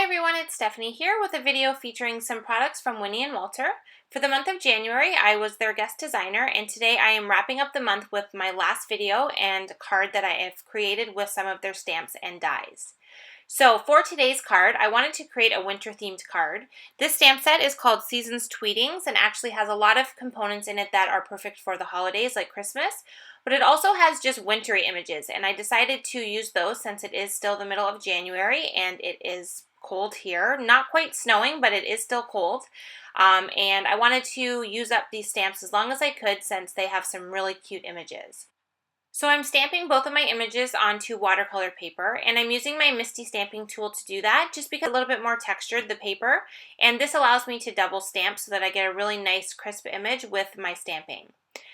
Hi everyone, it's Stephanie here with a video featuring some products from Winnie and Walter. For the month of January, I was their guest designer, and today I am wrapping up the month with my last video and card that I have created with some of their stamps and dies. So for today's card, I wanted to create a winter themed card. This stamp set is called Seasons Tweetings and actually has a lot of components in it that are perfect for the holidays like Christmas, but it also has just wintry images, and I decided to use those since it is still the middle of January and it is cold here. Not quite snowing, but it is still cold. And I wanted to use up these stamps as long as I could since they have some really cute images. So I'm stamping both of my images onto watercolor paper, and I'm using my Misty stamping tool to do that just because it's a little bit more textured, the paper, and this allows me to double stamp so that I get a really nice crisp image with my stamping.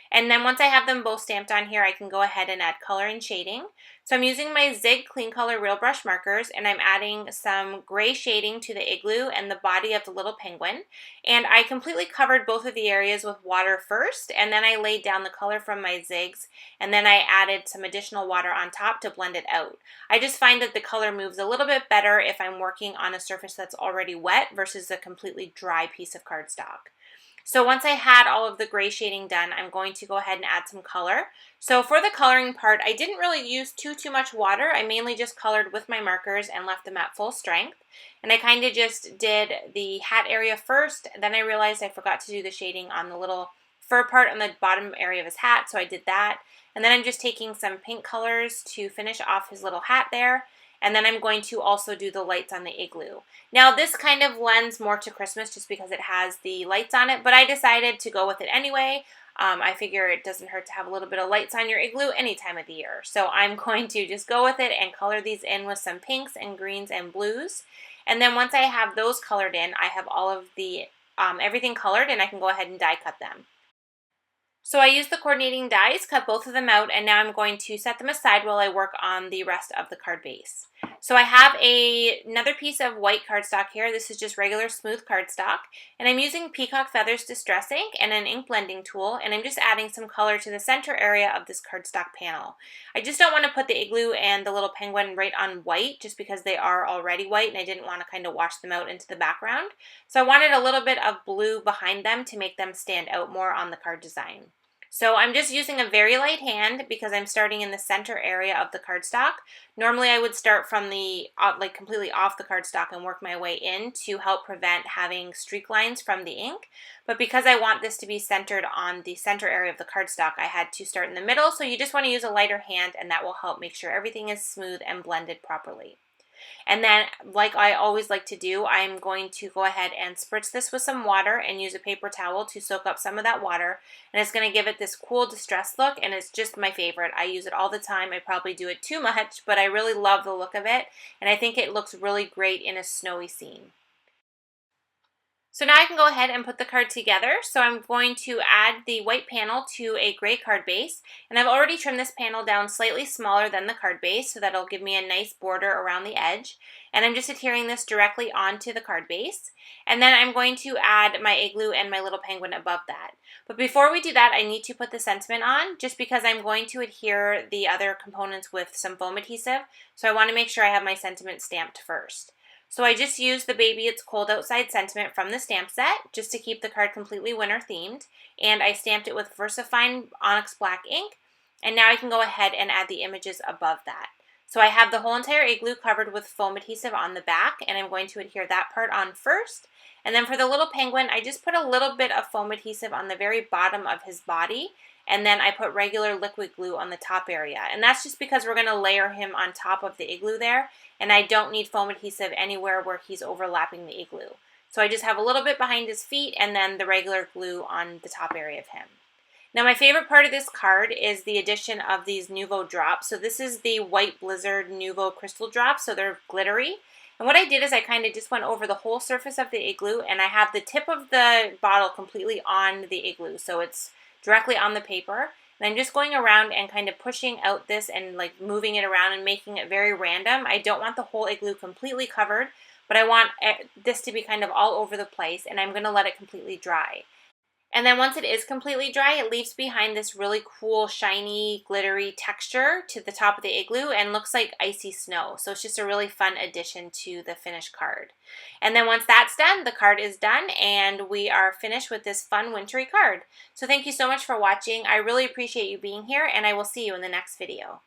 And then once I have them both stamped on here, I can go ahead and add color and shading. So I'm using my Zig Clean Color Real Brush markers, and I'm adding some gray shading to the igloo and the body of the little penguin. And I completely covered both of the areas with water first, and then I laid down the color from my zigs, and then I added some additional water on top to blend it out. I just find that the color moves a little bit better if I'm working on a surface that's already wet versus a completely dry piece of cardstock. So once I had all of the gray shading done, I'm going to go ahead and add some color. So for the coloring part, I didn't really use too much water. I mainly just colored with my markers and left them at full strength. And I kind of just did the hat area first. Then I realized I forgot to do the shading on the little fur part on the bottom area of his hat, so I did that. And then I'm just taking some pink colors to finish off his little hat there. And then I'm going to also do the lights on the igloo. Now this kind of lends more to Christmas just because it has the lights on it, but I decided to go with it anyway. I figure it doesn't hurt to have a little bit of lights on your igloo any time of the year. So I'm going to just go with it and color these in with some pinks and greens and blues. And then once I have those colored in, I have all of the everything colored, and I can go ahead and die cut them. So I used the coordinating dies, cut both of them out, and now I'm going to set them aside while I work on the rest of the card base. So I have another piece of white cardstock here. This is just regular smooth cardstock, and I'm using Peacock Feathers Distress Ink and an ink blending tool, and I'm just adding some color to the center area of this cardstock panel. I just don't want to put the igloo and the little penguin right on white just because they are already white, and I didn't want to kind of wash them out into the background. So I wanted a little bit of blue behind them to make them stand out more on the card design. So I'm just using a very light hand because I'm starting in the center area of the cardstock. Normally I would start from the completely off the cardstock and work my way in to help prevent having streak lines from the ink. But because I want this to be centered on the center area of the cardstock, I had to start in the middle. So you just want to use a lighter hand, and that will help make sure everything is smooth and blended properly. And then, like I always like to do, I'm going to go ahead and spritz this with some water and use a paper towel to soak up some of that water. And it's going to give it this cool distressed look, and it's just my favorite. I use it all the time. I probably do it too much, but I really love the look of it, and I think it looks really great in a snowy scene. So now I can go ahead and put the card together. So I'm going to add the white panel to a gray card base, and I've already trimmed this panel down slightly smaller than the card base so that it'll give me a nice border around the edge. And I'm just adhering this directly onto the card base. And then I'm going to add my igloo and my little penguin above that. But before we do that, I need to put the sentiment on just because I'm going to adhere the other components with some foam adhesive. So I want to make sure I have my sentiment stamped first. So I just used the Baby It's Cold Outside sentiment from the stamp set just to keep the card completely winter themed, and I stamped it with VersaFine Onyx Black ink, and now I can go ahead and add the images above that. So I have the whole entire igloo covered with foam adhesive on the back, and I'm going to adhere that part on first. And then for the little penguin, I just put a little bit of foam adhesive on the very bottom of his body, and then I put regular liquid glue on the top area. And that's just because we're going to layer him on top of the igloo there, and I don't need foam adhesive anywhere where he's overlapping the igloo. So I just have a little bit behind his feet and then the regular glue on the top area of him. Now my favorite part of this card is the addition of these Nuvo drops. So this is the White Blizzard Nuvo crystal drops, so they're glittery. And what I did is I kind of just went over the whole surface of the igloo, and I have the tip of the bottle completely on the igloo, so it's directly on the paper. And I'm just going around and kind of pushing out this and like moving it around and making it very random. I don't want the whole igloo completely covered, but I want this to be kind of all over the place, and I'm going to let it completely dry. And then once it is completely dry, it leaves behind this really cool, shiny, glittery texture to the top of the igloo and looks like icy snow. So it's just a really fun addition to the finished card. And then once that's done, the card is done and we are finished with this fun wintry card. So thank you so much for watching. I really appreciate you being here and I will see you in the next video.